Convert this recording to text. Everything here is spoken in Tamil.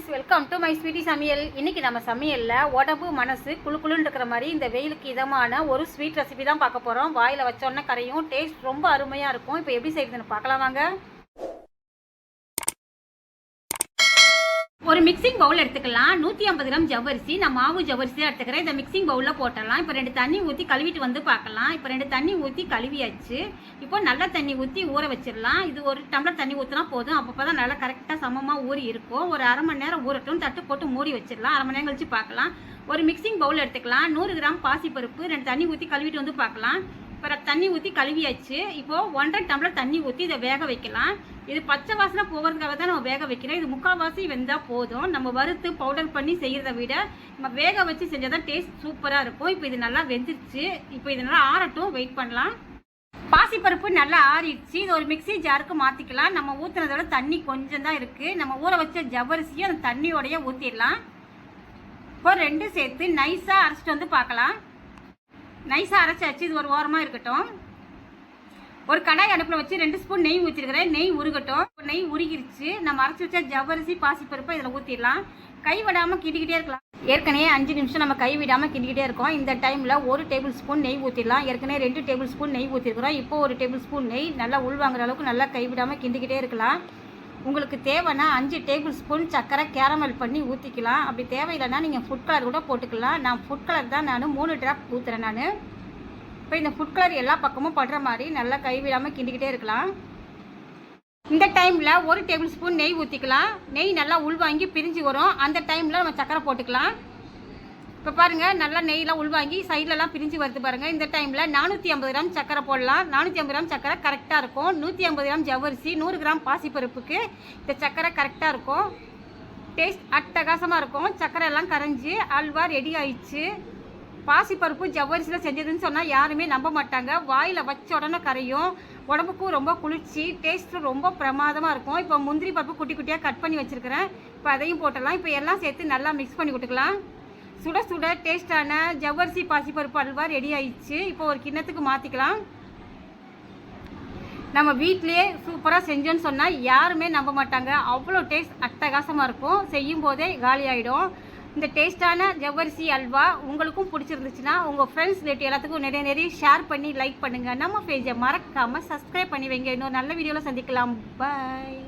Friends, welcome to my sweetie சமையல். இன்றைக்கி நம்ம சமையலில் உடம்பு மனசு குளுக்குளுன்னு இருக்கிற மாதிரி இந்த வெயிலுக்கு இதமான ஒரு ஸ்வீட் ரெசிபி தான் பார்க்க போகிறோம். வாயில் வச்சோன்னே கரையும், டேஸ்ட் ரொம்ப அருமையாக இருக்கும். இப்போ எப்படி செய்யுதுன்னு பார்க்கலாம் வாங்க. ஒரு மிக்சிங் பவுல் எடுத்துக்கலாம். 150 கிராம் ஜவ்வரிசி, நான் மாவு ஜவ்வரிசி தான் எடுத்துக்கிறேன். இந்த மிக்சிங் பவுலில் போட்டலாம். இப்போ 2 தண்ணி ஊற்றி கழுவிட்டு வந்து பார்க்கலாம். இப்போ 2 தண்ணி ஊற்றி கழுவியாச்சு. இப்போ நல்ல தண்ணி ஊற்றி ஊற வச்சிடலாம். இது ஒரு டம்ளர் தண்ணி ஊற்றினா போதும். அப்போ தான் நல்லா கரெக்டாக சமமாக ஊறி இருக்கும். ஒரு அரை மணி நேரம் ஊறட்டும். தட்டு போட்டு மூடி வச்சிடலாம். அரை மணி நேரம் கழிச்சு பார்க்கலாம். ஒரு மிக்சிங் பவுல் எடுத்துக்கலாம். 100 கிராம் பாசிப்பருப்பு, 2 தண்ணி ஊற்றி கழுவிட்டு வந்து பார்க்கலாம். இப்போ தண்ணி ஊற்றி கழுவியாச்சு. இப்போது 1.5 டம்ளர் தண்ணி ஊற்றி இதை வேக வைக்கலாம். இது பச்சை வாசனை போகிறதுக்காக தான் நம்ம வேக வைக்கிறோம். இது முக்கால்வாசி வெந்தால் போதும். நம்ம வறுத்து பவுடர் பண்ணி செய்கிறத விட நம்ம வேக வச்சு செஞ்சால் தான் டேஸ்ட் சூப்பராக இருக்கும். இப்போ இது நல்லா வெந்துருச்சு. இப்போ இது நல்லா ஆறட்டும், வெயிட் பண்ணலாம். பாசிப்பருப்பு நல்லா ஆறிடுச்சு. இது ஒரு மிக்சி ஜாருக்கு மாற்றிக்கலாம். நம்ம ஊற்றுனதோட தண்ணி கொஞ்சம் தான் இருக்குது. நம்ம ஊற வச்ச ஜவ்வரிசியும் அந்த தண்ணியோடையே ஊற்றிடலாம். இப்போ 2 சேர்த்து நைஸாக அரைச்சிட்டு வந்து பார்க்கலாம். நைஸாக அரைச்சாச்சு. இது ஒரு ஓரமாக இருக்கட்டும். ஒரு கடாய் அடுப்பில் வச்சு 2 ஸ்பூன் நெய் ஊற்றிருக்கிறேன். நெய் உருகட்டும். நெய் உருகிருச்சு. நம்ம அரைச்சி வச்சா ஜவ்வரிசி பாசிப்பருப்பை இதில் ஊற்றிடலாம். கை விடாமல் கிண்டிக்கிட்டே இருக்கலாம். ஏற்கனவே 5 நிமிஷம் நம்ம கை விடாமல் கிண்டிக்கிட்டே இருக்கோம். இந்த டைமில் 1 டேபிள் ஸ்பூன் நெய் ஊற்றிடலாம். ஏற்கனவே 2 டேபிள் ஸ்பூன் நெய் ஊற்றிருக்கிறோம். இப்போ 1 டேபிள் ஸ்பூன் நெய் நல்லா உள்வாங்குற அளவுக்கு நல்லா கை விடாமல் கிண்டிக்கிட்டே இருக்கலாம். உங்களுக்கு தேவைன்னா 5 டேபிள் ஸ்பூன் சர்க்கரை கேரமல் பண்ணி ஊற்றிக்கலாம். அப்படி தேவையில்லைன்னா நீங்கள் ஃபுட் கலர் கூட போட்டுக்கலாம். நான் ஃபுட் கலர் தான் 3 ட்ராப் ஊற்றுறேன் நான். இப்போ இந்த ஃபுட் கலர் எல்லா பக்கமும் படுற மாதிரி நல்லா கைவிடாமல் கிண்டிக்கிட்டே இருக்கலாம். இந்த டைமில் 1 டேபிள் ஸ்பூன் நெய் ஊற்றிக்கலாம். நெய் நல்லா உள்வாங்கி பிரிஞ்சு வரும். அந்த டைமில் நம்ம சக்கரை போட்டுக்கலாம். இப்போ பாருங்கள், நல்லா நெய்லாம் உள்வாங்கி சைட்லலாம் பிரிஞ்சு வருது பாருங்கள். இந்த டைமில் 450 கிராம் சக்கரை போடலாம். 450 கிராம் சக்கரை கரெக்டாக இருக்கும். 150 கிராம் ஜவ்வரிசி, 100 கிராம் பாசிப்பருப்புக்கு இந்த சக்கரை கரெக்டாக இருக்கும். டேஸ்ட் அட்டகாசமாக இருக்கும். சக்கரை எல்லாம் கரைஞ்சி அல்வா ரெடி ஆயிடுச்சு. பாசிப்பருப்பு ஜவ்வரிசியில் செஞ்சதுன்னு சொன்னால் யாருமே நம்ப மாட்டாங்க. வாயில் வச்ச உடனே கரையும். உடம்புக்கும் ரொம்ப குளிர்ச்சி, டேஸ்ட்டு ரொம்ப பிரமாதமாக இருக்கும். இப்போ முந்திரி பருப்பு குட்டி குட்டியாக கட் பண்ணி வச்சுருக்கிறேன். இப்போ அதையும் போட்டலாம். இப்போ எல்லாம் சேர்த்து நல்லா மிக்ஸ் பண்ணி கொடுத்துக்கலாம். சுட சுட டேஸ்டான ஜவ்வரிசி பாசிப்பருப்பு அல்வா ரெடி ஆயிடுச்சு. இப்போ ஒரு கிண்ணத்துக்கு மாற்றிக்கலாம். நம்ம வீட்டிலே சூப்பராக செஞ்சோன்னு சொன்னால் யாருமே நம்ப மாட்டாங்க. அவ்வளோ டேஸ்ட் அட்டகாசமாக இருக்கும். செய்யும் போதே காலி ஆகிடும். இந்த டேஸ்டான ஜவ்வரிசி அல்வா உங்களுக்கும் பிடிச்சிருந்துச்சுன்னா உங்கள் ஃப்ரெண்ட்ஸ் ரிலேட்டிவ் எல்லாத்துக்கும் நிறைய ஷேர் பண்ணி லைக் பண்ணுங்கள். நம்ம பேஜை மறக்காமல் சப்ஸ்கிரைப் பண்ணி வைங்க. இன்னொரு நல்ல வீடியோவில் சந்திக்கலாம். பாய்.